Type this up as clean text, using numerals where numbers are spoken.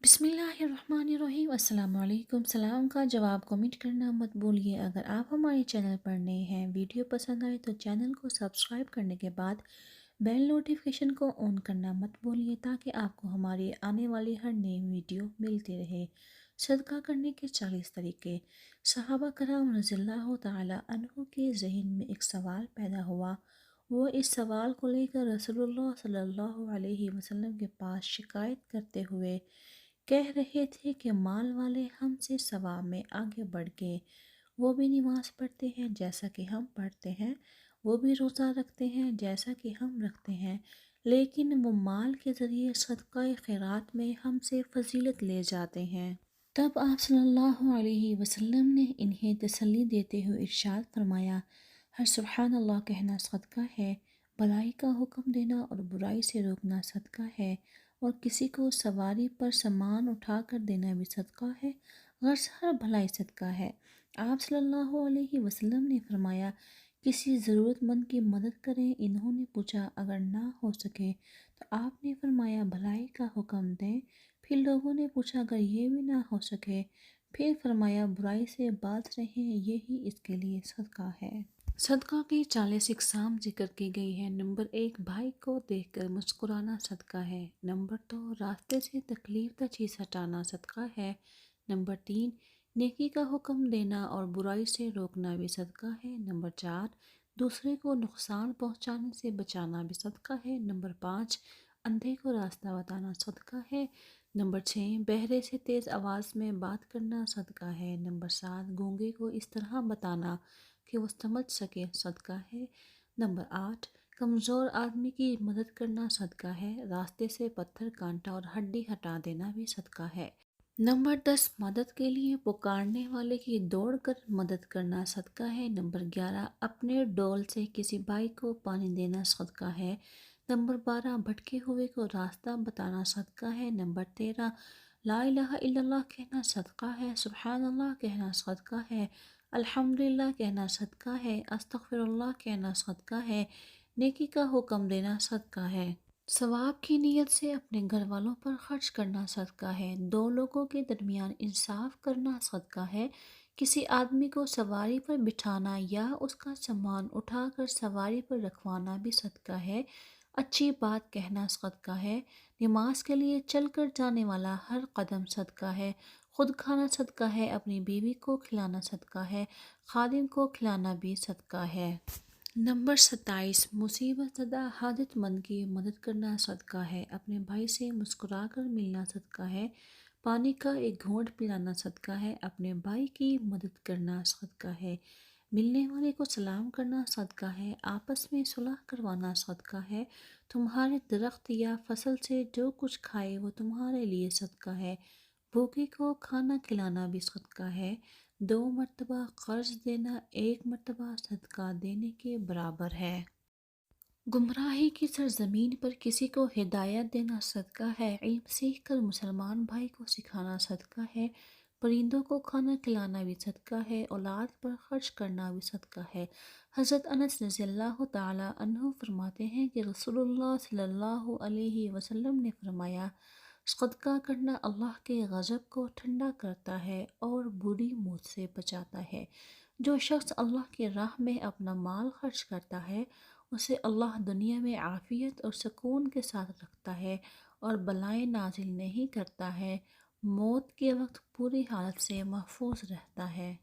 بسم اللہ الرحمن الرحیم۔ السلام علیکم۔ سلام کا جواب کمنٹ کرنا مت بھولیے۔ اگر آپ ہمارے چینل پر نئے ہیں، ویڈیو پسند آئے تو چینل کو سبسکرائب کرنے کے بعد بیل نوٹیفیکیشن کو آن کرنا مت بھولیے تاکہ آپ کو ہماری آنے والی ہر نئی ویڈیو ملتی رہے۔ صدقہ کرنے کے 40 طریقے۔ صحابہ کرام رضی اللہ تعالی عنہ کے ذہن میں ایک سوال پیدا ہوا۔ وہ اس سوال کو لے کر رسول اللہ صلی اللہ علیہ وسلم کے پاس شکایت کرتے ہوئے کہہ رہے تھے کہ مال والے ہم سے ثواب میں آگے بڑھ گئے۔ وہ بھی نماز پڑھتے ہیں جیسا کہ ہم پڑھتے ہیں، وہ بھی روزہ رکھتے ہیں جیسا کہ ہم رکھتے ہیں، لیکن وہ مال کے ذریعے صدقہ خیرات میں ہم سے فضیلت لے جاتے ہیں۔ تب آپ صلی اللہ علیہ وسلم نے انہیں تسلی دیتے ہوئے ارشاد فرمایا، ہر سبحان اللہ کہنا صدقہ ہے، بھلائی کا حکم دینا اور برائی سے روکنا صدقہ ہے، اور کسی کو سواری پر سامان اٹھا کر دینا بھی صدقہ ہے، غرض ہر بھلائی صدقہ ہے۔ آپ صلی اللہ علیہ وسلم نے فرمایا، کسی ضرورت مند کی مدد کریں۔ انہوں نے پوچھا، اگر نہ ہو سکے تو؟ آپ نے فرمایا، بھلائی کا حکم دیں۔ پھر لوگوں نے پوچھا، اگر یہ بھی نہ ہو سکے؟ پھر فرمایا، برائی سے باز رہیں، یہی اس کے لیے صدقہ ہے۔ صدقہ کی 40 اقسام ذکر کی گئی ہیں۔ نمبر 1، بھائی کو دیکھ کر مسکرانا صدقہ ہے۔ نمبر 2، راستے سے تکلیف دہ چیز ہٹانا صدقہ ہے۔ نمبر 3، نیکی کا حکم دینا اور برائی سے روکنا بھی صدقہ ہے۔ نمبر 4، دوسرے کو نقصان پہنچانے سے بچانا بھی صدقہ ہے۔ نمبر 5، اندھے کو راستہ بتانا صدقہ ہے۔ نمبر 6، بہرے سے تیز آواز میں بات کرنا صدقہ ہے۔ نمبر 7، گونگے کو اس طرح بتانا کہ وہ سمجھ سکے صدقہ ہے۔ نمبر 8، کمزور آدمی کی مدد کرنا صدقہ ہے۔ راستے سے پتھر، کانٹا اور ہڈی ہٹا دینا بھی صدقہ ہے۔ نمبر 10، مدد کے لیے پکارنے والے کی دوڑ کر مدد کرنا صدقہ ہے۔ نمبر 11، اپنے ڈول سے کسی بھائی کو پانی دینا صدقہ ہے۔ نمبر 12، بھٹکے ہوئے کو راستہ بتانا صدقہ ہے۔ نمبر 13، لا الہ الا اللہ کہنا صدقہ ہے۔ سبحان اللہ کہنا صدقہ ہے۔ الحمدللہ کہنا صدقہ ہے۔ استغفر اللہ کہنا صدقہ ہے۔ نیکی کا حکم دینا صدقہ ہے۔ ثواب کی نیت سے اپنے گھر والوں پر خرچ کرنا صدقہ ہے۔ دو لوگوں کے درمیان انصاف کرنا صدقہ ہے۔ کسی آدمی کو سواری پر بٹھانا یا اس کا سامان اٹھا کر سواری پر رکھوانا بھی صدقہ ہے۔ اچھی بات کہنا صدقہ ہے۔ نماز کے لیے چل کر جانے والا ہر قدم صدقہ ہے۔ خود کھانا صدقہ ہے، اپنی بیوی کو کھلانا صدقہ ہے، خادم کو کھلانا بھی صدقہ ہے۔ نمبر 27، مصیبت زدہ حاجت مند کی مدد کرنا صدقہ ہے۔ اپنے بھائی سے مسکرا کر ملنا صدقہ ہے۔ پانی کا ایک گھونٹ پلانا صدقہ ہے۔ اپنے بھائی کی مدد کرنا صدقہ ہے۔ ملنے والے کو سلام کرنا صدقہ ہے۔ آپس میں صلح کروانا صدقہ ہے۔ تمہارے درخت یا فصل سے جو کچھ کھائے وہ تمہارے لیے صدقہ ہے۔ بھوکے کو کھانا کھلانا بھی صدقہ ہے۔ 2 مرتبہ قرض دینا 1 مرتبہ صدقہ دینے کے برابر ہے۔ گمراہی کی سرزمین پر کسی کو ہدایت دینا صدقہ ہے۔ علم سیکھ کر مسلمان بھائی کو سکھانا صدقہ ہے۔ پرندوں کو کھانا کھلانا بھی صدقہ ہے۔ اولاد پر خرچ کرنا بھی صدقہ ہے۔ حضرت انس رضی اللہ تعالی عنہ فرماتے ہیں کہ رسول اللہ صلی اللہ علیہ وسلم نے فرمایا، صدقہ کرنا اللہ کے غضب کو ٹھنڈا کرتا ہے اور بری موت سے بچاتا ہے۔ جو شخص اللہ کی راہ میں اپنا مال خرچ کرتا ہے، اسے اللہ دنیا میں عافیت اور سکون کے ساتھ رکھتا ہے اور بلائیں نازل نہیں کرتا ہے۔ موت کے وقت پوری حالت سے محفوظ رہتا ہے۔